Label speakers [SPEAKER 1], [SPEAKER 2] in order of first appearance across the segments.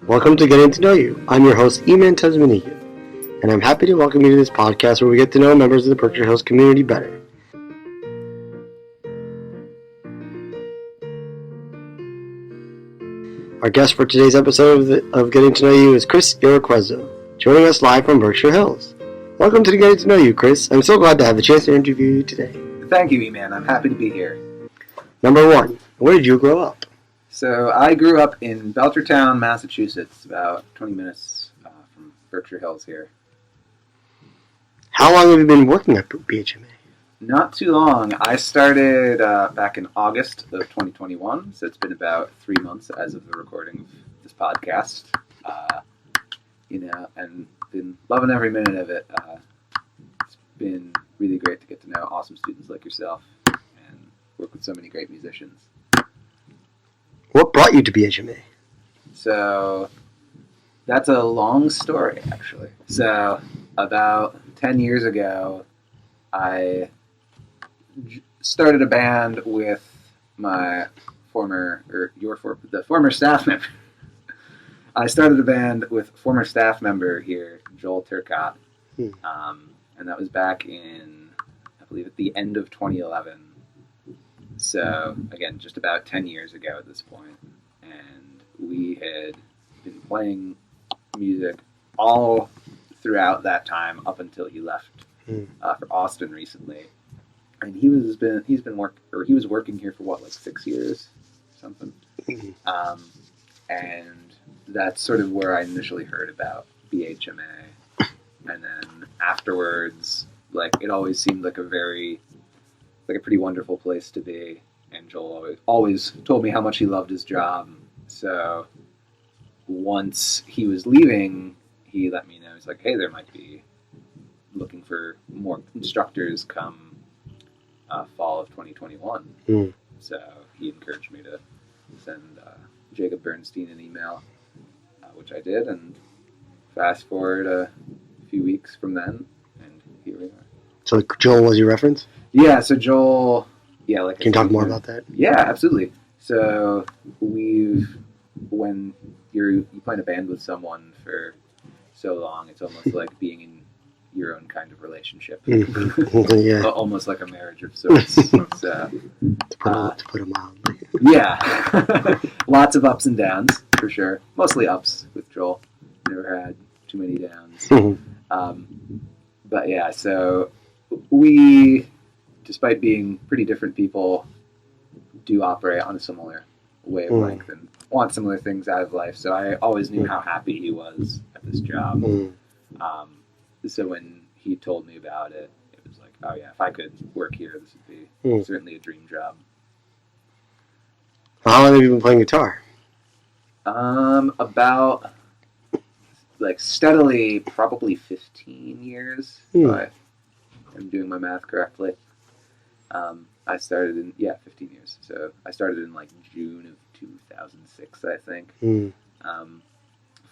[SPEAKER 1] Welcome to Getting to Know You. I'm your host, Eman Tuzman-Eagan, and I'm happy to welcome you to this podcast where we get to know members of the Berkshire Hills community better. Our guest for today's episode of Getting to Know You is Chris Eriquezzo, joining us live from Berkshire Hills. Welcome to Getting to Know You, Chris. I'm so glad to have the chance to interview you today.
[SPEAKER 2] Thank you, Eman. I'm happy to be here.
[SPEAKER 1] Number one, where did you grow up?
[SPEAKER 2] So I grew up in Belchertown, Massachusetts, about 20 minutes from Berkshire Hills here.
[SPEAKER 1] How long have you been working at BHMA?
[SPEAKER 2] Not too long. I started back in August of 2021, so it's been about 3 months as of the recording of this podcast. And been loving every minute of it. It's been really great to get to know awesome students like yourself and work with so many great musicians.
[SPEAKER 1] What brought you to BHMA?
[SPEAKER 2] So that's a long story, actually. So about 10 years ago, I started a band with the former staff member. I started a band with former staff member here, Joel Turcotte, and that was back in, I believe, at the end of 2011. So, again, just about 10 years ago at this point. And we had been playing music all throughout that time up until he left for Austin recently. And he was working here for 6 years or something. And that's sort of where I initially heard about BHMA. And then afterwards, it always seemed like a pretty wonderful place to be, and Joel always told me how much he loved his job. So once he was leaving, he let me know. He's like, "Hey, there might be looking for more instructors come fall of 2021." So he encouraged me to send Jacob Bernstein an email, which I did, and fast forward a few weeks from then, and here we are.
[SPEAKER 1] So Joel was your reference?
[SPEAKER 2] Yeah, so Joel, Can
[SPEAKER 1] you talk more about that?
[SPEAKER 2] Yeah, absolutely. So when you play in a band with someone for so long, it's almost like being in your own kind of relationship.
[SPEAKER 1] Yeah.
[SPEAKER 2] Almost like a marriage of sorts. So,
[SPEAKER 1] to put it mildly.
[SPEAKER 2] Yeah. Lots of ups and downs, for sure. Mostly ups with Joel. Never had too many downs. But yeah, so we, despite being pretty different people, do operate on a similar wavelength and want similar things out of life. So I always knew how happy he was at this job. So when he told me about it, it was like, oh yeah, if I could work here, this would be certainly a dream job.
[SPEAKER 1] How long have you been playing guitar?
[SPEAKER 2] About steadily, probably 15 years. If I'm doing my math correctly. I started in 15 years. So I started in June of 2006, I think.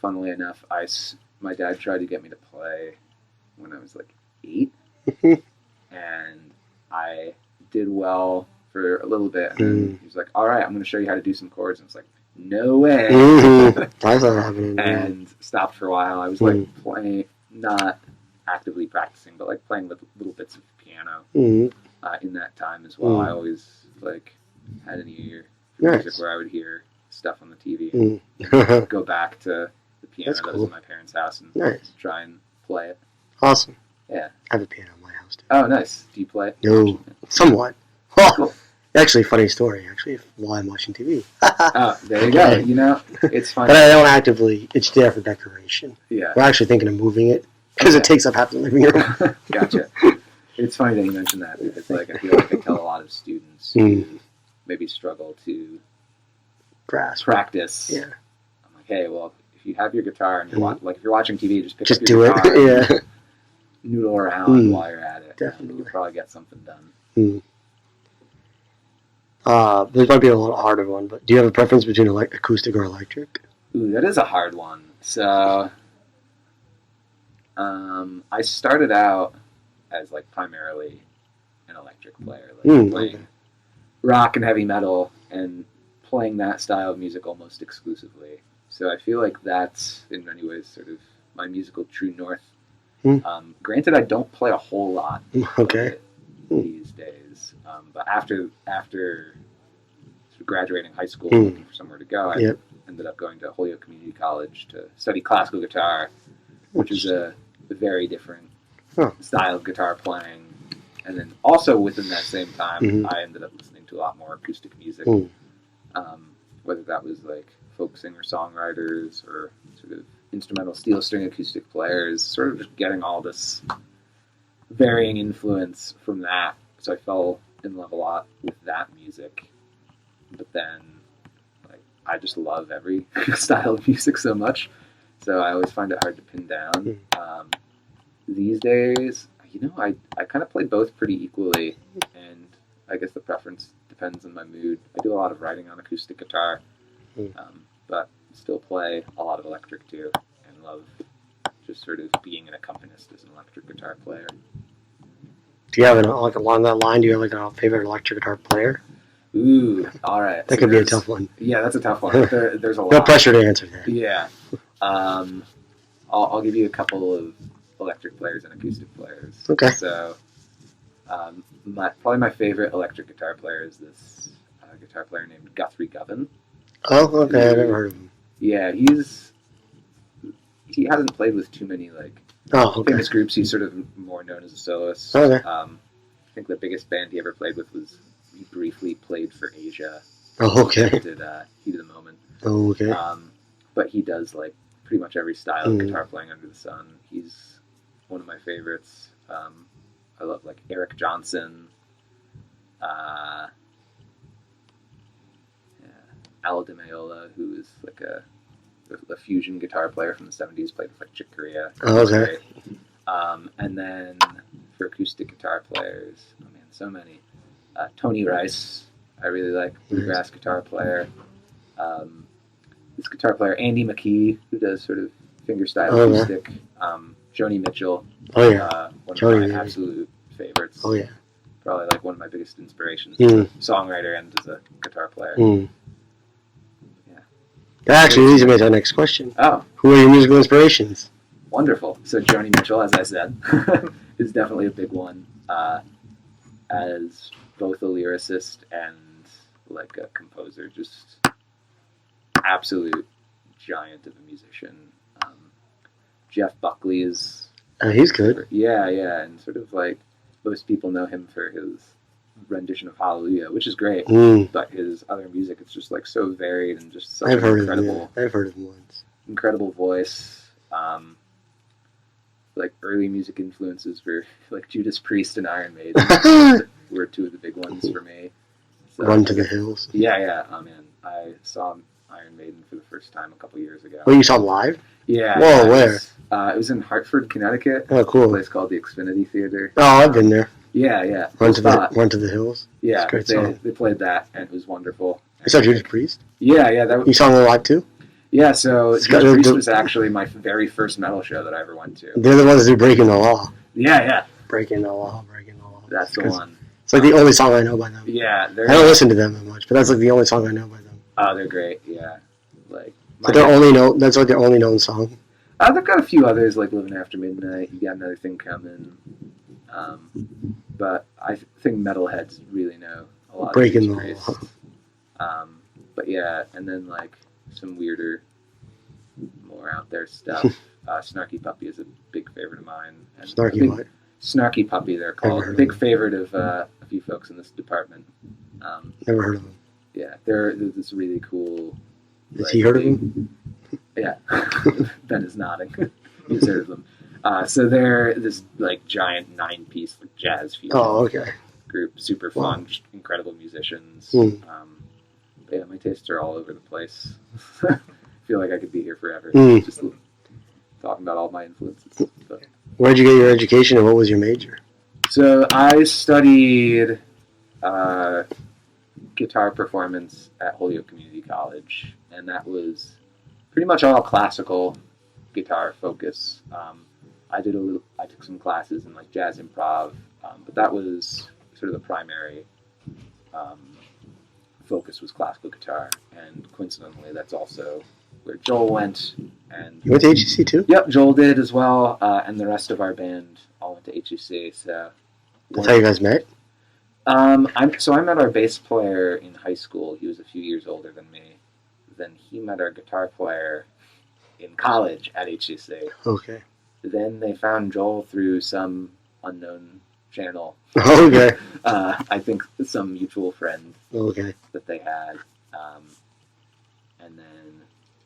[SPEAKER 2] Funnily enough, my dad tried to get me to play when I was 8, and I did well for a little bit, and then he was like, "All right, I'm going to show you how to do some chords," and I was like, "No way!"
[SPEAKER 1] That's not happening.
[SPEAKER 2] And stopped for a while. I was playing, not actively practicing, but playing with little bits of piano in that time as well. I always had an ear for music where I would hear stuff on the TV and go back to the piano that was in my parents' house and try and play it.
[SPEAKER 1] Awesome.
[SPEAKER 2] Yeah.
[SPEAKER 1] I have a piano in my house too.
[SPEAKER 2] Oh, nice. Do you play?
[SPEAKER 1] No, somewhat. Well, cool. Actually, funny story. While I'm watching TV.
[SPEAKER 2] Oh, there you go. It's fun.
[SPEAKER 1] But I don't actively. It's there for decoration.
[SPEAKER 2] Yeah.
[SPEAKER 1] We're actually thinking of moving it because it takes up half the living room.
[SPEAKER 2] Gotcha. It's funny that you mentioned that because I feel like I tell a lot of students who maybe struggle to practice.
[SPEAKER 1] Yeah.
[SPEAKER 2] I'm like, hey, well, if you have your guitar and you're if you're watching TV, just pick up
[SPEAKER 1] do
[SPEAKER 2] your guitar.
[SPEAKER 1] It. Yeah.
[SPEAKER 2] Noodle around while you're at it.
[SPEAKER 1] Definitely.
[SPEAKER 2] You'll probably get something done.
[SPEAKER 1] This might be a little harder one, but do you have a preference between acoustic or electric?
[SPEAKER 2] Ooh, that is a hard one. So, I started out as primarily an electric player, playing rock and heavy metal and playing that style of music almost exclusively. So I feel like that's in many ways sort of my musical true north.
[SPEAKER 1] Hmm.
[SPEAKER 2] Granted, I don't play a whole lot
[SPEAKER 1] Okay.
[SPEAKER 2] of it these days, but after sort of graduating high school and looking for somewhere to go, I ended up going to Holyoke Community College to study classical guitar, which is a very different style of guitar playing. And then also within that same time, I ended up listening to a lot more acoustic music, whether that was like folk singer-songwriters or sort of instrumental steel string acoustic players, sort of just getting all this varying influence from that. So I fell in love a lot with that music. But then, like, I just love every style of music so much, so I always find it hard to pin down. These days, you know, I kind of play both pretty equally, and I guess the preference depends on my mood. I do a lot of writing on acoustic guitar, but still play a lot of electric too, and love just sort of being an accompanist as an electric guitar player.
[SPEAKER 1] Do you have like along that line? Do you have like a favorite electric guitar player?
[SPEAKER 2] Ooh, all right.
[SPEAKER 1] That could be a tough one.
[SPEAKER 2] Yeah, that's a tough one. There's a lot.
[SPEAKER 1] No pressure to answer that.
[SPEAKER 2] Yeah. I'll give you a couple of electric players and acoustic players.
[SPEAKER 1] Okay.
[SPEAKER 2] So, probably my favorite electric guitar player is this guitar player named Guthrie Govan.
[SPEAKER 1] Oh, okay. I've never heard of him.
[SPEAKER 2] Yeah, he hasn't played with too many famous groups. He's sort of more known as a soloist.
[SPEAKER 1] Okay.
[SPEAKER 2] I think the biggest band he ever played with was he briefly played for Asia.
[SPEAKER 1] Oh, okay.
[SPEAKER 2] He did Heat of the Moment.
[SPEAKER 1] Oh, okay.
[SPEAKER 2] But he does like pretty much every style of guitar playing under the sun. He's one of my favorites. I love like Eric Johnson, Al Di Meola, who is like a fusion guitar player from the 70s, played with like Chick Corea.
[SPEAKER 1] Oh, okay.
[SPEAKER 2] And then for acoustic guitar players, oh man, so many. Tony Rice, I really like, bluegrass guitar player. This guitar player, Andy McKee, who does sort of fingerstyle acoustic. Joni Mitchell,
[SPEAKER 1] one of
[SPEAKER 2] my absolute favorites.
[SPEAKER 1] Oh, yeah.
[SPEAKER 2] Probably like one of my biggest inspirations as a songwriter and as a guitar player.
[SPEAKER 1] That actually leads me to our next question.
[SPEAKER 2] Oh.
[SPEAKER 1] Who are your musical inspirations?
[SPEAKER 2] Wonderful. So Joni Mitchell, as I said, is definitely a big one. As both a lyricist and like a composer, just absolute giant of a musician. Jeff Buckley is...
[SPEAKER 1] he's good.
[SPEAKER 2] Yeah, and sort of like most people know him for his rendition of Hallelujah, which is great, but his other music is just like so varied and just such
[SPEAKER 1] I've heard
[SPEAKER 2] incredible...
[SPEAKER 1] of him, I've heard of him once.
[SPEAKER 2] Incredible voice. Like early music influences were like Judas Priest and Iron Maiden were two of the big ones for me. So,
[SPEAKER 1] Run to the Hills.
[SPEAKER 2] Yeah. Oh man, I saw Iron Maiden for the first time a couple years ago.
[SPEAKER 1] Oh, you saw him live?
[SPEAKER 2] Yeah.
[SPEAKER 1] Whoa, where?
[SPEAKER 2] It was in Hartford, Connecticut.
[SPEAKER 1] Oh, cool.
[SPEAKER 2] A place called the Xfinity Theater.
[SPEAKER 1] Oh, I've been there.
[SPEAKER 2] Yeah.
[SPEAKER 1] Run to the Hills.
[SPEAKER 2] Yeah,
[SPEAKER 1] Great song.
[SPEAKER 2] They played that, and it was wonderful.
[SPEAKER 1] You saw Judas Priest?
[SPEAKER 2] Yeah.
[SPEAKER 1] You saw them live too?
[SPEAKER 2] Yeah, so Judas Priest was actually my very first metal show that I ever went to.
[SPEAKER 1] They're the ones who Breaking the Law.
[SPEAKER 2] Yeah.
[SPEAKER 1] Breaking the Law.
[SPEAKER 2] That's the one.
[SPEAKER 1] It's like the only song I know by them.
[SPEAKER 2] Yeah.
[SPEAKER 1] I don't listen to them that much, but that's like the only song I know by them.
[SPEAKER 2] Oh, they're great, yeah. Like,
[SPEAKER 1] that's like their only known song.
[SPEAKER 2] They've got a few others, like Living After Midnight, You Got Another Thing Coming. But I think metalheads really know a lot
[SPEAKER 1] Breaking
[SPEAKER 2] of
[SPEAKER 1] the
[SPEAKER 2] Law. But yeah, and then like some weirder, more out there stuff. Snarky Puppy is a big favorite of mine. And
[SPEAKER 1] Snarky what?
[SPEAKER 2] Snarky Puppy, they're called. A big favorite of a few folks in this department.
[SPEAKER 1] Never heard of them.
[SPEAKER 2] Yeah, they're this really cool...
[SPEAKER 1] Has he heard of them?
[SPEAKER 2] Yeah. Ben is nodding. He's heard of them. So they're this like giant 9-piece like, jazz fusion group. Super fun, just incredible musicians. But yeah, my tastes are all over the place. I feel like I could be here forever. Just talking about all my influences. But.
[SPEAKER 1] Where'd you get your education and what was your major?
[SPEAKER 2] So I studied guitar performance at Holyoke Community College, and that was pretty much all classical guitar focus. I took some classes in like jazz improv, but that was sort of the primary focus was classical guitar, and coincidentally, that's also where Joel went. And
[SPEAKER 1] You went to HEC too?
[SPEAKER 2] Yep, Joel did as well, and the rest of our band all went to HEC. So
[SPEAKER 1] That's how you guys met?
[SPEAKER 2] I met our bass player in high school. He was a few years older than me. Then he met our guitar player in college at HEC.
[SPEAKER 1] Okay.
[SPEAKER 2] Then they found Joel through some unknown channel.
[SPEAKER 1] Okay.
[SPEAKER 2] I think some mutual friend
[SPEAKER 1] Okay.
[SPEAKER 2] that they had. And then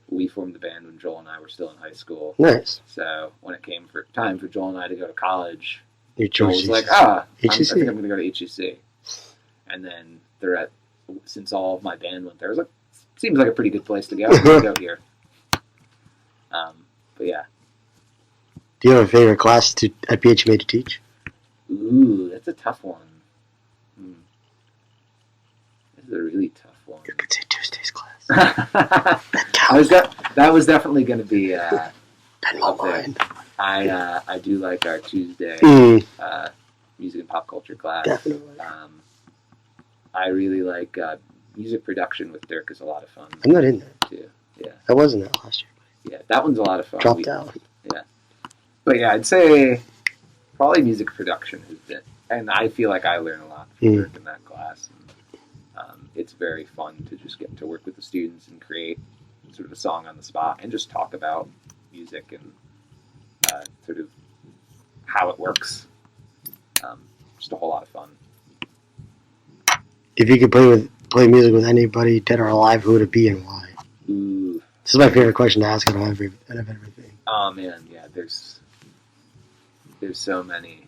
[SPEAKER 2] we formed the band when Joel and I were still in high school.
[SPEAKER 1] Nice.
[SPEAKER 2] So when it came for time for Joel and I to go to college,
[SPEAKER 1] You
[SPEAKER 2] Joel
[SPEAKER 1] chose
[SPEAKER 2] was like,
[SPEAKER 1] HEC.
[SPEAKER 2] I think I'm going to go to HEC. And then since all of my band went there, I was like, seems like a pretty good place to go. I'm going to go here. But yeah.
[SPEAKER 1] Do you have a favorite class at BHMA to teach?
[SPEAKER 2] Ooh, that's a tough one. This is a really tough one.
[SPEAKER 1] You could say Tuesday's class.
[SPEAKER 2] That was definitely going to be
[SPEAKER 1] Pen my mind.
[SPEAKER 2] I do like our Tuesday music and pop culture class.
[SPEAKER 1] Definitely.
[SPEAKER 2] I really like music production with Dirk is a lot of fun.
[SPEAKER 1] I'm not in that.
[SPEAKER 2] Too. Yeah.
[SPEAKER 1] I wasn't that last year.
[SPEAKER 2] Yeah, that one's a lot of fun.
[SPEAKER 1] Dropped out.
[SPEAKER 2] Yeah. But yeah, I'd say probably music production has been, and I feel like I learn a lot from Dirk in that class. And, it's very fun to just get to work with the students and create sort of a song on the spot and just talk about music and sort of how it works. Just a whole lot of fun.
[SPEAKER 1] If you could play music with anybody, dead or alive, who would it be and why?
[SPEAKER 2] Ooh.
[SPEAKER 1] This is my favorite question to ask out of everything.
[SPEAKER 2] Oh man, yeah. There's so many.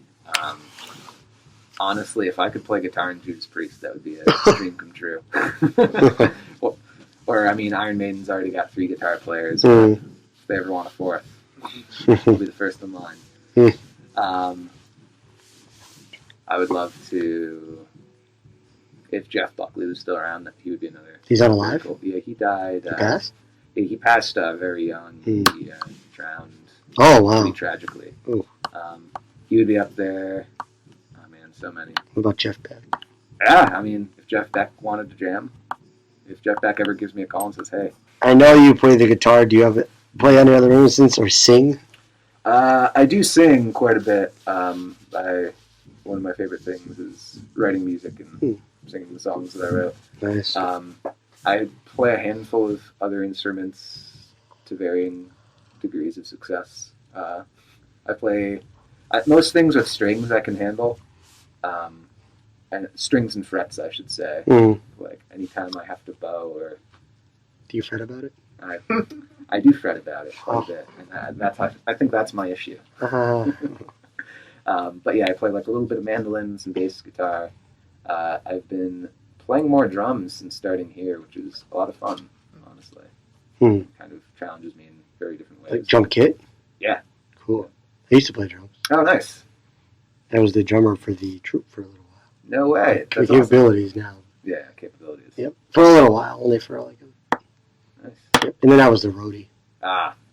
[SPEAKER 2] Honestly, if I could play guitar in Judas Priest, that would be a dream come true. Or I mean, Iron Maiden's already got 3 guitar players. If they ever want a 4th, we'll be the first in line. I would love to. If Jeff Buckley was still around, he would be another.
[SPEAKER 1] He's not alive?
[SPEAKER 2] Cool. Yeah, he died.
[SPEAKER 1] He passed?
[SPEAKER 2] He passed very young. He drowned.
[SPEAKER 1] Oh, wow.
[SPEAKER 2] Pretty tragically. He would be up there. Oh, man, so many.
[SPEAKER 1] What about Jeff Beck?
[SPEAKER 2] Yeah, I mean, if Jeff Beck wanted to jam, if Jeff Beck ever gives me a call and says, hey.
[SPEAKER 1] I know you play the guitar. Do you play any other instruments or sing?
[SPEAKER 2] I do sing quite a bit. One of my favorite things is writing music and singing the songs that I wrote.
[SPEAKER 1] Nice.
[SPEAKER 2] I play a handful of other instruments to varying degrees of success. I play most things with strings I can handle, and strings and frets, I should say. Like anytime I have to bow or.
[SPEAKER 1] Do you fret about it?
[SPEAKER 2] I do fret about it quite a bit, and I think that's my issue. But yeah, I play like a little bit of mandolin, some bass guitar. I've been playing more drums since starting here, which is a lot of fun, honestly. Kind of challenges me in very different ways.
[SPEAKER 1] Like drum kit?
[SPEAKER 2] Yeah.
[SPEAKER 1] Cool. I used to play drums.
[SPEAKER 2] Oh, nice.
[SPEAKER 1] I was the drummer for the troupe for a little while.
[SPEAKER 2] No way. That's
[SPEAKER 1] capabilities
[SPEAKER 2] awesome.
[SPEAKER 1] now.
[SPEAKER 2] Yeah, capabilities.
[SPEAKER 1] Yep. For a little while, only for like
[SPEAKER 2] Nice.
[SPEAKER 1] Yep. And then I was the roadie.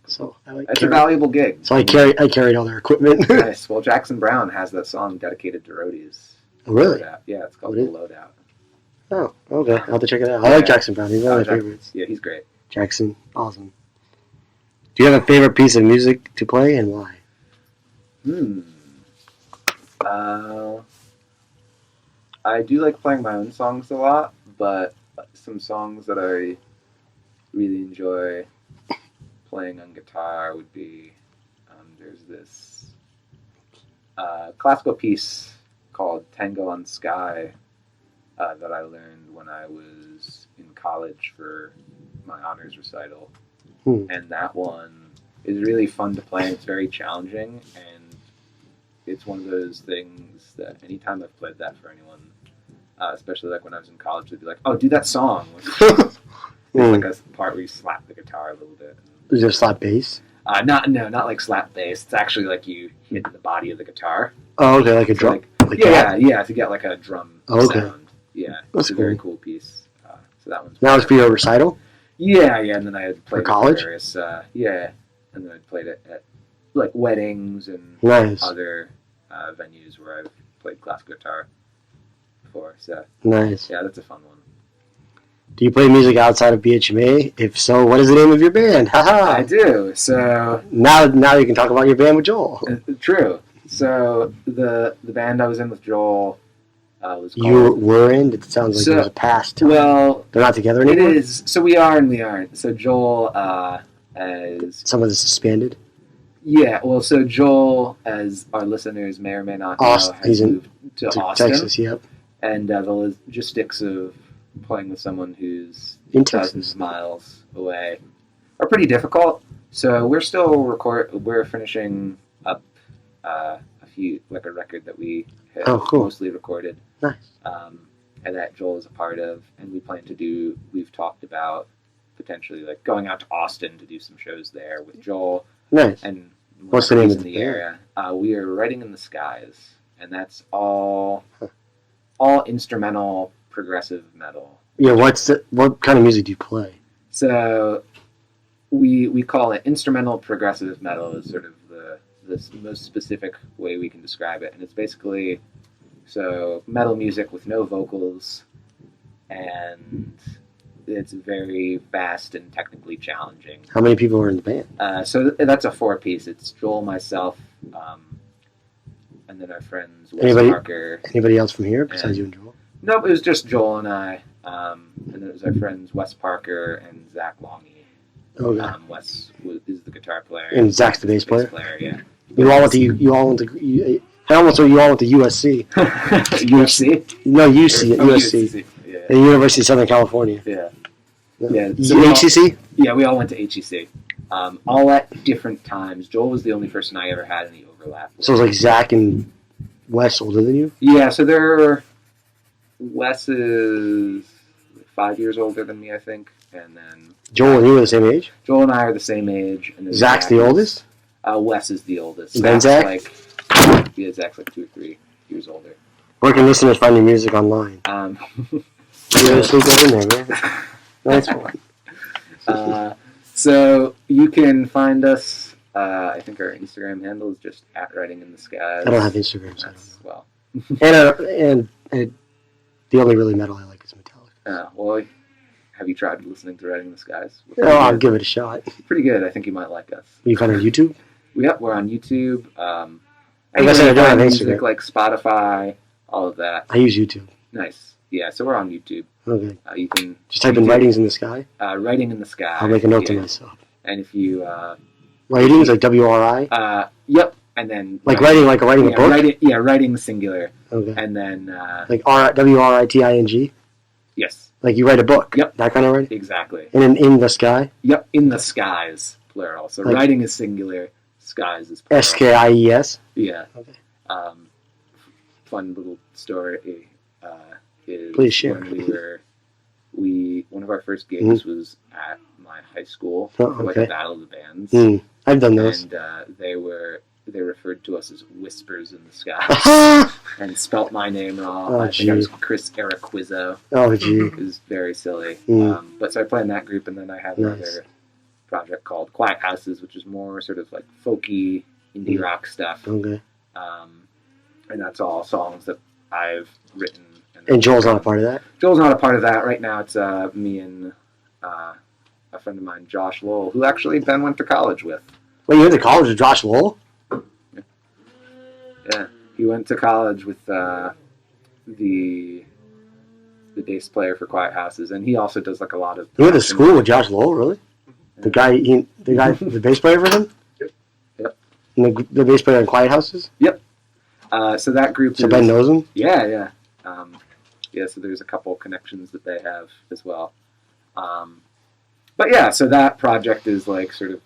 [SPEAKER 2] So
[SPEAKER 1] I
[SPEAKER 2] that's a valuable gig.
[SPEAKER 1] So I carried all their equipment.
[SPEAKER 2] Nice. Well, Jackson Browne has that song dedicated to roadies.
[SPEAKER 1] Oh, really?
[SPEAKER 2] Yeah, it's called The Loadout.
[SPEAKER 1] Oh, okay. I'll have to check it out. I like Jackson Browne. He's one of my favorites.
[SPEAKER 2] Yeah, he's great.
[SPEAKER 1] Jackson, awesome. Do you have a favorite piece of music to play and why?
[SPEAKER 2] I do like playing my own songs a lot, but some songs that I really enjoy playing on guitar would be there's this classical piece called Tango on Sky that I learned when I was in college for my honors recital. And that one is really fun to play, and it's very challenging, and it's one of those things that anytime I've played that for anyone, especially like when I was in college, they'd be like, oh, do that song. There's like a part where you slap the guitar a little bit.
[SPEAKER 1] Is there slap bass?
[SPEAKER 2] Not like slap bass. It's actually like you hit the body of the guitar.
[SPEAKER 1] Oh, okay, like a drum.
[SPEAKER 2] Yeah, to get like a drum sound. Yeah,
[SPEAKER 1] that's
[SPEAKER 2] a very cool piece. So that one's.
[SPEAKER 1] That was for your recital?
[SPEAKER 2] Yeah, and then I had played
[SPEAKER 1] for college.
[SPEAKER 2] Various, and then I played it at like weddings and other venues where I've played classical guitar before. So
[SPEAKER 1] nice.
[SPEAKER 2] Yeah, that's a fun one.
[SPEAKER 1] Do you play music outside of BHMA? If so, what is the name of your band? Haha.
[SPEAKER 2] I do. So
[SPEAKER 1] Now you can talk about your band with Joel.
[SPEAKER 2] True. So the band I was in with Joel was called.
[SPEAKER 1] You were in? It sounds like it was a past time.
[SPEAKER 2] Well,
[SPEAKER 1] they're not together anymore?
[SPEAKER 2] It is. So we are and we aren't. So Joel as...
[SPEAKER 1] Some of this suspended?
[SPEAKER 2] Yeah, well, so Joel, as our listeners may or may not know, has moved to Austin.
[SPEAKER 1] Texas, yep.
[SPEAKER 2] And the logistics of playing with someone who's
[SPEAKER 1] in
[SPEAKER 2] thousands of miles away are pretty difficult. So we're still we're finishing up a record that we have mostly recorded.
[SPEAKER 1] Nice.
[SPEAKER 2] And that Joel is a part of, and we've talked about potentially like going out to Austin to do some shows there with Joel.
[SPEAKER 1] Nice.
[SPEAKER 2] And
[SPEAKER 1] what's the name of
[SPEAKER 2] the area? We are Writing in the Skies, and that's all instrumental progressive metal.
[SPEAKER 1] Yeah, what kind of music do you play?
[SPEAKER 2] So we call it instrumental progressive metal is sort of the most specific way we can describe it, and it's basically metal music with no vocals, and it's very fast and technically challenging.
[SPEAKER 1] How many people are in the band?
[SPEAKER 2] So that's a 4-piece. It's Joel, myself, and then our friends Wes Parker.
[SPEAKER 1] Anybody else from here besides you and Joel?
[SPEAKER 2] Nope, it was just Joel and I, and then it was our friends Wes Parker and Zach Longy.
[SPEAKER 1] Okay.
[SPEAKER 2] Wes is the guitar player,
[SPEAKER 1] and Zach's the bass player.
[SPEAKER 2] Yeah.
[SPEAKER 1] You all went to USC.
[SPEAKER 2] UFC?
[SPEAKER 1] No, UC. USC.
[SPEAKER 2] Yeah.
[SPEAKER 1] The University of Southern California.
[SPEAKER 2] Yeah.
[SPEAKER 1] Yeah.
[SPEAKER 2] So
[SPEAKER 1] HCC?
[SPEAKER 2] Yeah, we all went to HCC. All at different times. Joel was the only person I ever had any overlap with.
[SPEAKER 1] So it was like Zach and Wes older than you?
[SPEAKER 2] Yeah, so Wes is 5 years older than me, I think. And then
[SPEAKER 1] Joel and you were the same age?
[SPEAKER 2] Joel and I are the same age. And then
[SPEAKER 1] Zach's the oldest?
[SPEAKER 2] Wes is the oldest.
[SPEAKER 1] And then Zach?
[SPEAKER 2] Zach's like 2 or 3 years older.
[SPEAKER 1] Where can listeners find your music online? You gotta sneak that in there, man. Nice one.
[SPEAKER 2] So you can find us. I think our Instagram handle is just @Writing in the Skies.
[SPEAKER 1] I don't have Instagram, so
[SPEAKER 2] well.
[SPEAKER 1] and the only really metal I like is Metallica.
[SPEAKER 2] Well, have you tried listening to Writing in the Skies?
[SPEAKER 1] I'll give it a shot.
[SPEAKER 2] Pretty good. I think you might like us.
[SPEAKER 1] You find it on YouTube?
[SPEAKER 2] Yep, we're on YouTube.
[SPEAKER 1] I guess I don't have Instagram.
[SPEAKER 2] Like Spotify, all of that.
[SPEAKER 1] I use YouTube.
[SPEAKER 2] Nice. Yeah, so we're on YouTube.
[SPEAKER 1] Okay.
[SPEAKER 2] You can
[SPEAKER 1] just type in Writings in the Sky.
[SPEAKER 2] Writing in the Sky.
[SPEAKER 1] I'll make a note to myself.
[SPEAKER 2] And if you
[SPEAKER 1] Writings like WRI.
[SPEAKER 2] Yep. And then
[SPEAKER 1] writing a book.
[SPEAKER 2] Writing singular.
[SPEAKER 1] Okay.
[SPEAKER 2] And then
[SPEAKER 1] like WRITING.
[SPEAKER 2] Yes.
[SPEAKER 1] Like you write a book.
[SPEAKER 2] Yep.
[SPEAKER 1] That kind of writing.
[SPEAKER 2] Exactly.
[SPEAKER 1] And then in the sky.
[SPEAKER 2] Yep. In the skies, plural. So like, writing is singular. Skies is plural.
[SPEAKER 1] SKIES.
[SPEAKER 2] Yeah.
[SPEAKER 1] Okay.
[SPEAKER 2] Fun little story. Is
[SPEAKER 1] please share.
[SPEAKER 2] When one of our first gigs was at my high school for like a battle of the bands.
[SPEAKER 1] I've done those.
[SPEAKER 2] And they referred to us as Whispers in the Sky and spelt my name wrong. I think I was Chris Eriquezzo.
[SPEAKER 1] Oh, gee.
[SPEAKER 2] It was very silly. But so I played in that group, and then I had another project called Quiet Houses, which is more sort of like folky indie rock stuff.
[SPEAKER 1] Okay.
[SPEAKER 2] And that's all songs that I've written.
[SPEAKER 1] And Joel's not a part of that?
[SPEAKER 2] Joel's not a part of that. Right now it's me and a friend of mine, Josh Lowell, who actually Ben went to college with.
[SPEAKER 1] Wait, you went to college with Josh Lowell?
[SPEAKER 2] Yeah. He went to college with the bass player for Quiet Houses, and he also does like a lot of...
[SPEAKER 1] You went to school with Josh Lowell, really? The guy, the bass player for him?
[SPEAKER 2] Yep.
[SPEAKER 1] And the bass player in Quiet Houses?
[SPEAKER 2] Yep. So that group
[SPEAKER 1] So Ben knows him?
[SPEAKER 2] Yeah. So there's a couple connections that they have as well. But yeah, so that project is like sort of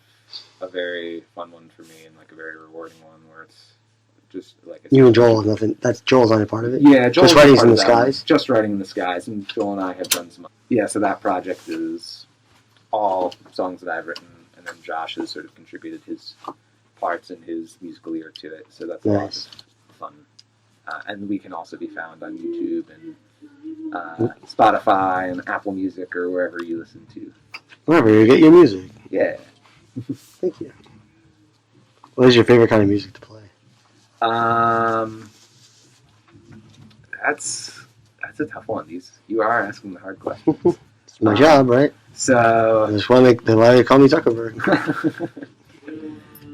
[SPEAKER 2] a very fun one for me and like a very rewarding one where it's just like...
[SPEAKER 1] You and Joel have nothing... Joel's not a part of it?
[SPEAKER 2] Yeah, Joel's
[SPEAKER 1] just Writings in the Skies?
[SPEAKER 2] Just Writing in the Skies, and Joel and I have done some... Yeah, so that project is all songs that I've written, and then Josh has sort of contributed his parts and his musical ear to it, so that's a lot of fun. And we can also be found on YouTube and Spotify and Apple Music or wherever you listen to.
[SPEAKER 1] Wherever you get your music.
[SPEAKER 2] Yeah.
[SPEAKER 1] Thank you. What is your favorite kind of music to play?
[SPEAKER 2] That's a tough one. You are asking the hard questions.
[SPEAKER 1] It's It's my job, right?
[SPEAKER 2] So
[SPEAKER 1] That's why they call me Zuckerberg.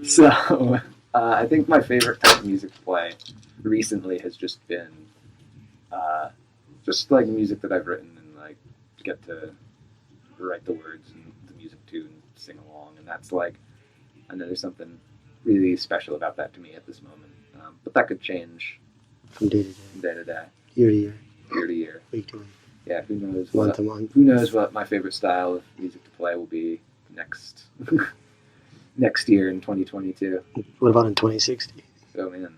[SPEAKER 2] So I think my favorite type of music to play recently has just been just like music that I've written and like get to write the words and the music to and sing along, and that's like, I know there's something really special about that to me at this moment, but that could change
[SPEAKER 1] From day to day.
[SPEAKER 2] from day to day,
[SPEAKER 1] Year to year.
[SPEAKER 2] year to year.
[SPEAKER 1] Week to week.
[SPEAKER 2] Yeah, who knows?
[SPEAKER 1] Month to month.
[SPEAKER 2] Who knows what my favorite style of music to play will be next next year in 2022.
[SPEAKER 1] What about in 2060?
[SPEAKER 2] So man,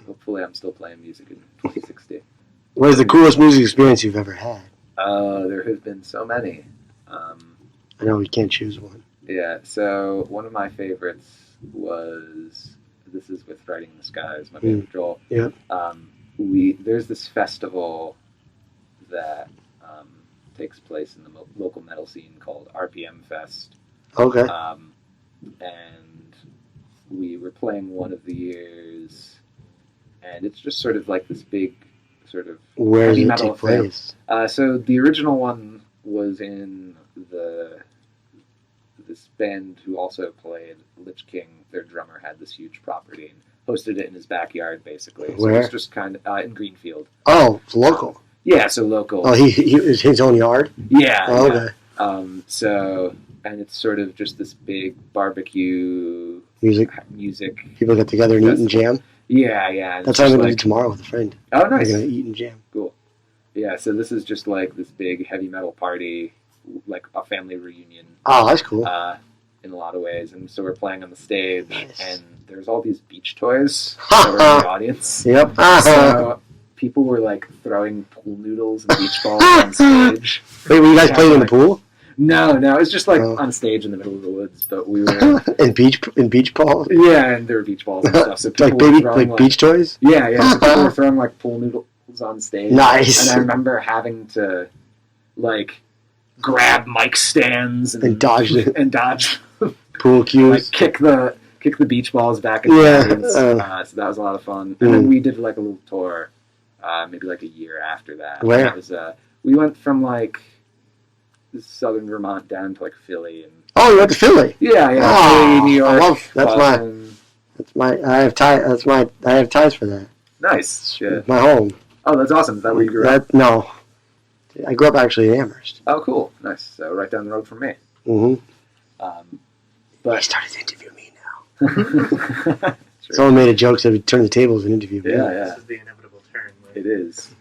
[SPEAKER 2] hopefully I'm still playing music in 2060.
[SPEAKER 1] What is the coolest music experience you've ever had?
[SPEAKER 2] There have been so many.
[SPEAKER 1] I know we can't choose one.
[SPEAKER 2] Yeah, so one of my favorites was, this is with Writing in the Skies, my favorite Joel.
[SPEAKER 1] Yep.
[SPEAKER 2] There's this festival that takes place in the local metal scene called RPM Fest.
[SPEAKER 1] Okay.
[SPEAKER 2] And we were playing one of the years, and it's just sort of like this big sort of
[SPEAKER 1] Where does
[SPEAKER 2] heavy
[SPEAKER 1] it
[SPEAKER 2] metal
[SPEAKER 1] take place?
[SPEAKER 2] So the original one was in this band who also played Lich King. Their drummer had this huge property and hosted it in his backyard, basically. So
[SPEAKER 1] Where?
[SPEAKER 2] it was just kind of in Greenfield.
[SPEAKER 1] Oh, it's local.
[SPEAKER 2] Yeah, so local.
[SPEAKER 1] Oh, he is his own yard?
[SPEAKER 2] Yeah.
[SPEAKER 1] Oh,
[SPEAKER 2] yeah.
[SPEAKER 1] okay.
[SPEAKER 2] So, and it's sort of just this big barbecue
[SPEAKER 1] Music. People get together and eat and jam.
[SPEAKER 2] Yeah, yeah.
[SPEAKER 1] That's what I'm going to do tomorrow with a friend.
[SPEAKER 2] Oh, nice.
[SPEAKER 1] We're going to eat and jam.
[SPEAKER 2] Cool. Yeah, so this is just like this big heavy metal party, like a family reunion.
[SPEAKER 1] Oh, that's cool.
[SPEAKER 2] In a lot of ways. And so we're playing on the stage, and there's all these beach toys
[SPEAKER 1] Ha,
[SPEAKER 2] that were in the audience.
[SPEAKER 1] Yep.
[SPEAKER 2] So people were like throwing pool noodles and beach balls on stage.
[SPEAKER 1] Wait, were you guys playing in the pool?
[SPEAKER 2] No, it was just like on stage in the middle of the woods, but we were
[SPEAKER 1] in beach balls.
[SPEAKER 2] Yeah, and there were beach balls and stuff. So
[SPEAKER 1] like beach toys.
[SPEAKER 2] Yeah, yeah. So people were throwing like pool noodles on stage.
[SPEAKER 1] Nice.
[SPEAKER 2] And I remember having to like grab mic stands and
[SPEAKER 1] dodge it.
[SPEAKER 2] And dodge
[SPEAKER 1] pool cues.
[SPEAKER 2] Like kick the beach balls back in the audience. So that was a lot of fun. And then we did like a little tour, maybe like a year after that.
[SPEAKER 1] Where?
[SPEAKER 2] That was, we went from like southern Vermont down to like Philly. And
[SPEAKER 1] oh, you went to Philly?
[SPEAKER 2] Yeah, yeah.
[SPEAKER 1] Oh,
[SPEAKER 2] Philly, New York.
[SPEAKER 1] I have ties for that.
[SPEAKER 2] Nice. Yeah.
[SPEAKER 1] My home.
[SPEAKER 2] Oh, that's awesome. Is that where you grew up?
[SPEAKER 1] No. I grew up actually in Amherst.
[SPEAKER 2] Oh, cool. Nice. So right down the road from me.
[SPEAKER 1] Mm-hmm.
[SPEAKER 2] But
[SPEAKER 1] he started to interview me now. Someone made a joke that would turn the tables and interview me.
[SPEAKER 2] Yeah.
[SPEAKER 3] This is the inevitable turn. Right?
[SPEAKER 2] It is.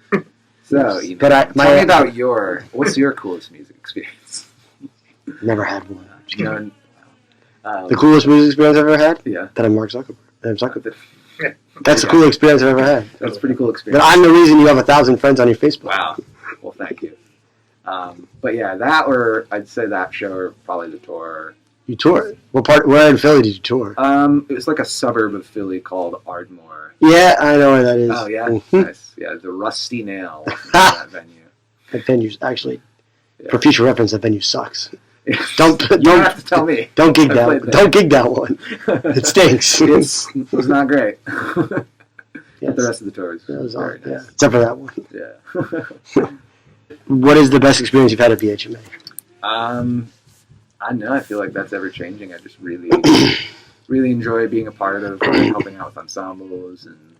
[SPEAKER 2] So,
[SPEAKER 1] but
[SPEAKER 2] tell me about what's your coolest music experience?
[SPEAKER 1] Never had one.
[SPEAKER 2] The
[SPEAKER 1] coolest music experience I've ever had?
[SPEAKER 2] Yeah.
[SPEAKER 1] That I'm Mark Zuckerberg. That's the coolest experience I've ever had.
[SPEAKER 2] That's a pretty cool experience.
[SPEAKER 1] But I'm the reason you have 1,000 friends on your Facebook.
[SPEAKER 2] Wow. Well, thank you. But yeah, that, or I'd say that show, or probably the tour.
[SPEAKER 1] You toured? Where in Philly did you tour?
[SPEAKER 2] It was like a suburb of Philly called Ardmore.
[SPEAKER 1] Yeah, I know where that is.
[SPEAKER 2] Oh, yeah?
[SPEAKER 1] Mm-hmm.
[SPEAKER 2] Nice. Yeah, the Rusty Nail was that venue.
[SPEAKER 1] That venue's actually, for future reference, that venue sucks. Don't
[SPEAKER 2] have to tell me.
[SPEAKER 1] Don't gig that one. It stinks.
[SPEAKER 2] It was not great.
[SPEAKER 1] Yes.
[SPEAKER 2] But the rest of the tour was
[SPEAKER 1] very
[SPEAKER 2] nice.
[SPEAKER 1] Yeah, except for that one.
[SPEAKER 2] Yeah.
[SPEAKER 1] What is the best experience you've had at BHMA?
[SPEAKER 2] I know. I feel like that's ever changing. I just really, really enjoy being a part of helping out with ensembles and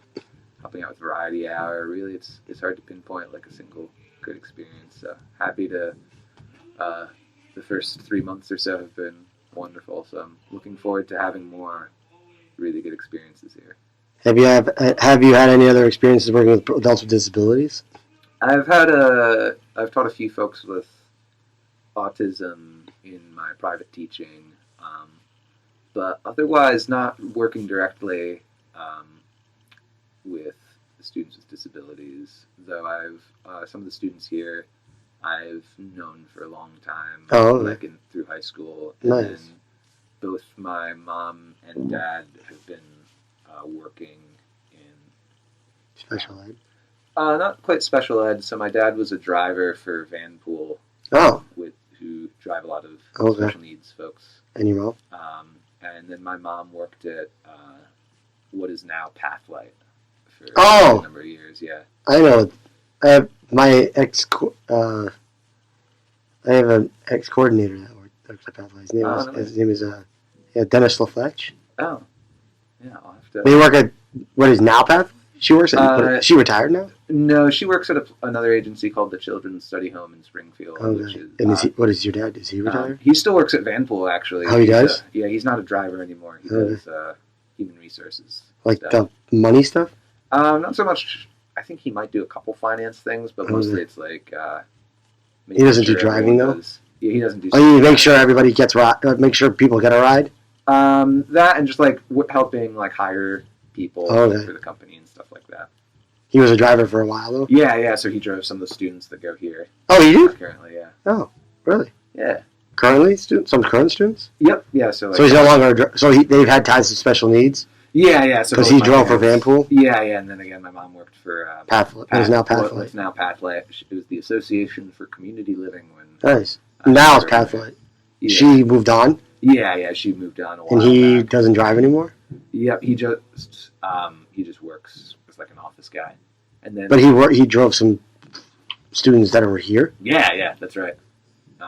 [SPEAKER 2] helping out with Variety Hour. Really, it's hard to pinpoint like a single good experience. So happy to. The first 3 months or so have been wonderful. So I'm looking forward to having more really good experiences here.
[SPEAKER 1] Have you had any other experiences working with adults with disabilities?
[SPEAKER 2] I've taught a few folks with autism in my private teaching, but otherwise not working directly with the students with disabilities. Though I've some of the students here I've known for a long time, like through high school. And
[SPEAKER 1] nice.
[SPEAKER 2] Then both my mom and dad have been working in
[SPEAKER 1] special ed.
[SPEAKER 2] Not quite special ed. So my dad was a driver for Vanpool. Who drive a lot of special needs folks.
[SPEAKER 1] And your mom?
[SPEAKER 2] And then my mom worked at what is now Pathlight for a number of years. Yeah.
[SPEAKER 1] I know. I have my I have an ex-coordinator that works at Pathway. His name is Dennis LaFletch.
[SPEAKER 2] Oh, yeah. I'll have to.
[SPEAKER 1] They work at what is now Pathway? She works at. She retired now.
[SPEAKER 2] No, she works at another agency called the Children's Study Home in Springfield.
[SPEAKER 1] Okay.
[SPEAKER 2] Which is,
[SPEAKER 1] And what is your dad? Is he retired?
[SPEAKER 2] He still works at Vanpool, actually.
[SPEAKER 1] Oh, he does?
[SPEAKER 2] Yeah, he's not a driver anymore. He does human resources.
[SPEAKER 1] Like
[SPEAKER 2] stuff.
[SPEAKER 1] the money stuff?
[SPEAKER 2] Not so much. I think he might do a couple finance things, but mostly it's like.
[SPEAKER 1] He doesn't do driving, though?
[SPEAKER 2] Yeah, he doesn't do.
[SPEAKER 1] Oh, you make sure everybody gets make sure people get a ride?
[SPEAKER 2] That and just like helping like hire people for the company and stuff like that.
[SPEAKER 1] He was a driver for a while, though?
[SPEAKER 2] Yeah, so he drove some of the students that go here.
[SPEAKER 1] Oh, he did?
[SPEAKER 2] Currently, yeah.
[SPEAKER 1] Oh, really?
[SPEAKER 2] Yeah.
[SPEAKER 1] Currently? Some current students?
[SPEAKER 2] Yep, yeah. So
[SPEAKER 1] he's no longer... So they've had times of special needs?
[SPEAKER 2] Yeah. So
[SPEAKER 1] because he drove for Vanpool?
[SPEAKER 2] Yeah, and then again, my mom worked for...
[SPEAKER 1] Pathway. It was now Pathway.
[SPEAKER 2] It's now Pathway. It was the Association for Community Living.
[SPEAKER 1] Nice. Now it's Pathway.
[SPEAKER 2] Yeah.
[SPEAKER 1] She moved on?
[SPEAKER 2] Yeah, she moved on a while
[SPEAKER 1] And he
[SPEAKER 2] back.
[SPEAKER 1] doesn't drive anymore?
[SPEAKER 2] Yep, he just works as like an office guy. And then,
[SPEAKER 1] but he drove some students that were here?
[SPEAKER 2] Yeah, that's right.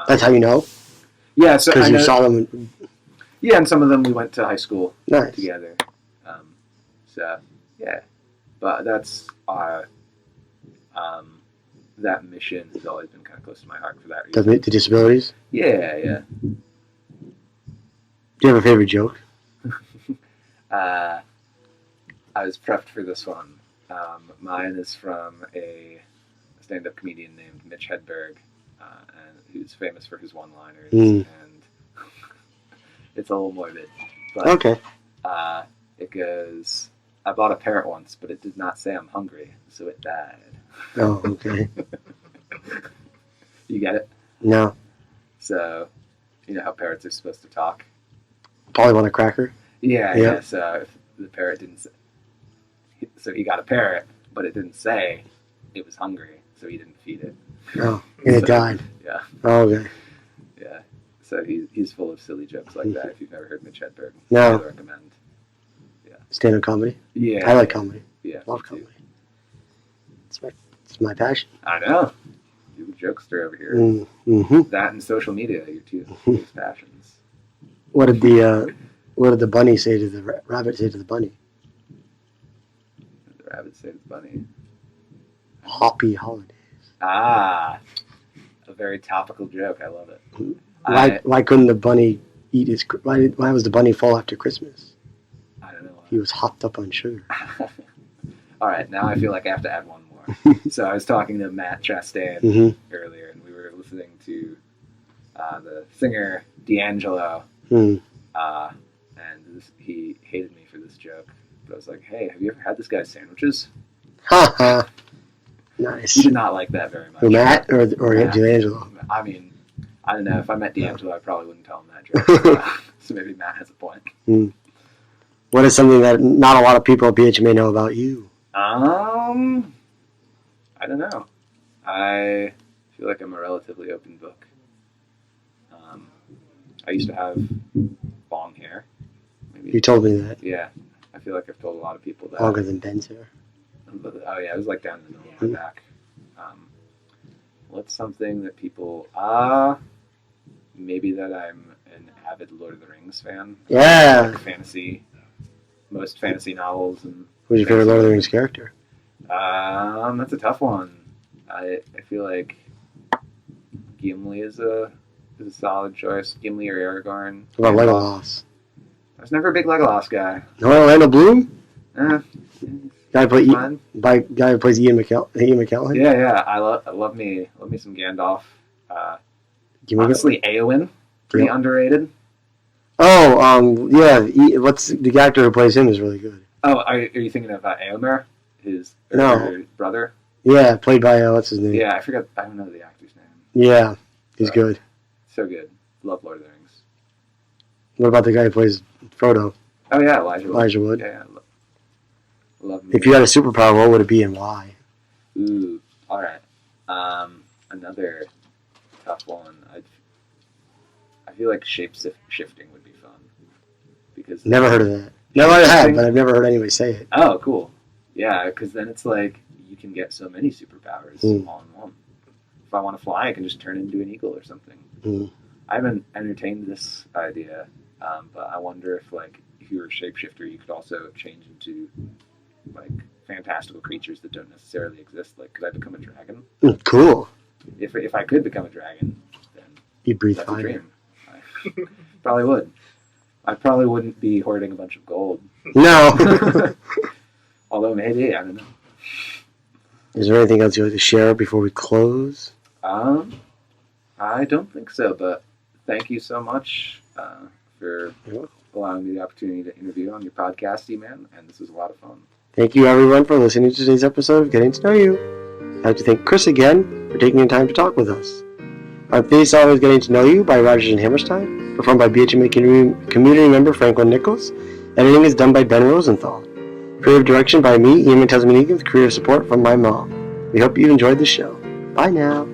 [SPEAKER 1] That's how you know?
[SPEAKER 2] Yeah, so
[SPEAKER 1] because you saw them.
[SPEAKER 2] Yeah, and some of them we went to high school
[SPEAKER 1] together.
[SPEAKER 2] So yeah, but that's that mission has always been kind of close to my heart for that reason.
[SPEAKER 1] The disabilities?
[SPEAKER 2] Yeah.
[SPEAKER 1] Do you have a favorite joke?
[SPEAKER 2] I was prepped for this one. Mine is from a stand-up comedian named Mitch Hedberg, and who's famous for his one-liners, and it's a little morbid. But,
[SPEAKER 1] okay.
[SPEAKER 2] It goes, I bought a parrot once, but it did not say I'm hungry, so it died.
[SPEAKER 1] Oh, okay.
[SPEAKER 2] You get it?
[SPEAKER 1] No.
[SPEAKER 2] So, you know how parrots are supposed to talk?
[SPEAKER 1] Probably want a cracker?
[SPEAKER 2] Yeah. So if the parrot didn't say, so he got a parrot, but it didn't say it was hungry, so he didn't feed it.
[SPEAKER 1] Oh, and it died.
[SPEAKER 2] Yeah.
[SPEAKER 1] Oh, okay.
[SPEAKER 2] Yeah. So he's full of silly jokes like that. If you've never heard Mitch Hedberg,
[SPEAKER 1] no.
[SPEAKER 2] I recommend. Yeah.
[SPEAKER 1] Stand-up comedy?
[SPEAKER 2] Yeah.
[SPEAKER 1] I like comedy.
[SPEAKER 2] Yeah.
[SPEAKER 1] Love comedy. It's my passion.
[SPEAKER 2] I know. You're the jokester over here.
[SPEAKER 1] Mm-hmm.
[SPEAKER 2] That and social media, your two biggest passions.
[SPEAKER 1] What did the bunny say to the rabbit? Say to the bunny?
[SPEAKER 2] The rabbit say to the bunny.
[SPEAKER 1] Happy holidays.
[SPEAKER 2] Ah, a very topical joke. I love
[SPEAKER 1] it. Why couldn't the bunny eat his? Why was the bunny fall after Christmas?
[SPEAKER 2] I don't know.
[SPEAKER 1] He was hopped up on sugar.
[SPEAKER 2] All right, now I feel like I have to add one more. So I was talking to Matt Chastain earlier, and we were listening to the singer D'Angelo, and he hated me for this joke. But I was like, "Hey, have you ever had this guy's sandwiches?"
[SPEAKER 1] Ha ha. Nice.
[SPEAKER 2] He did not like that very much.
[SPEAKER 1] Matt or D'Angelo?
[SPEAKER 2] I mean, I don't know. If I met D'Angelo, I probably wouldn't tell him that joke. So maybe Matt has a point.
[SPEAKER 1] What is something that not a lot of people at BHMA know about you?
[SPEAKER 2] I don't know. I feel like I'm a relatively open book. I used to have long hair. Maybe.
[SPEAKER 1] You told me that.
[SPEAKER 2] Yeah. I feel like I've told a lot of people that.
[SPEAKER 1] Longer than Ben's hair.
[SPEAKER 2] Oh, yeah. It was like down in the middle of my back. What's something that people... maybe that I'm an avid Lord of the Rings fan.
[SPEAKER 1] Yeah.
[SPEAKER 2] Like fantasy. Most fantasy novels. And
[SPEAKER 1] who's your favorite Lord of the Rings character?
[SPEAKER 2] That's a tough one. I feel like Gimli is a solid choice. Gimli or Aragorn.
[SPEAKER 1] What about Legolas?
[SPEAKER 2] I was never a big Legolas guy.
[SPEAKER 1] No Orlando Bloom? Guy who plays Ian McKellen?
[SPEAKER 2] Yeah. I love me some Gandalf. Honestly, Eowyn, pretty underrated.
[SPEAKER 1] Oh, yeah. What's the actor who plays him is really good.
[SPEAKER 2] Oh, are you thinking of Eomer, his brother?
[SPEAKER 1] Yeah, played by what's his name?
[SPEAKER 2] Yeah, I forgot. I don't know the actor's name.
[SPEAKER 1] Yeah, he's good.
[SPEAKER 2] So good. Love Lord of the Rings.
[SPEAKER 1] What about the guy who plays Frodo?
[SPEAKER 2] Oh yeah, Elijah Wood.
[SPEAKER 1] Yeah.
[SPEAKER 2] Love me.
[SPEAKER 1] If you had a superpower, what would it be and why?
[SPEAKER 2] Ooh, all right. Another tough one. I feel like shape-shifting would be fun. Because
[SPEAKER 1] never heard of that. No, I have, but I've never heard anybody say it.
[SPEAKER 2] Oh, cool. Yeah, because then it's like you can get so many superpowers all in one. if I want to fly, I can just turn into an eagle or something.
[SPEAKER 1] Mm.
[SPEAKER 2] I haven't entertained this idea, but I wonder if, like, if you were a shapeshifter, you could also change into, like, fantastical creatures that don't necessarily exist. Like, could I become a dragon?
[SPEAKER 1] Cool.
[SPEAKER 2] If I could become a dragon, then
[SPEAKER 1] You breathe
[SPEAKER 2] that's
[SPEAKER 1] fire.
[SPEAKER 2] a dream. I probably would. I probably wouldn't be hoarding a bunch of gold.
[SPEAKER 1] No.
[SPEAKER 2] Although maybe, I don't know.
[SPEAKER 1] Is there anything else you'd like to share before we close?
[SPEAKER 2] I don't think so, but thank you so much for allowing me the opportunity to interview on your podcast, Eman, and this was a lot of fun.
[SPEAKER 1] Thank you, everyone, for listening to today's episode of Getting to Know You. I'd like to thank Chris again for taking the time to talk with us. Our theme song was Getting to Know You by Rogers and Hammerstein, performed by BHMA community member Franklin Nichols. Editing is done by Ben Rosenthal. Creative direction by me, Eman Tuzman-Eagan, with creative support from my mom. We hope you enjoyed the show. Bye now.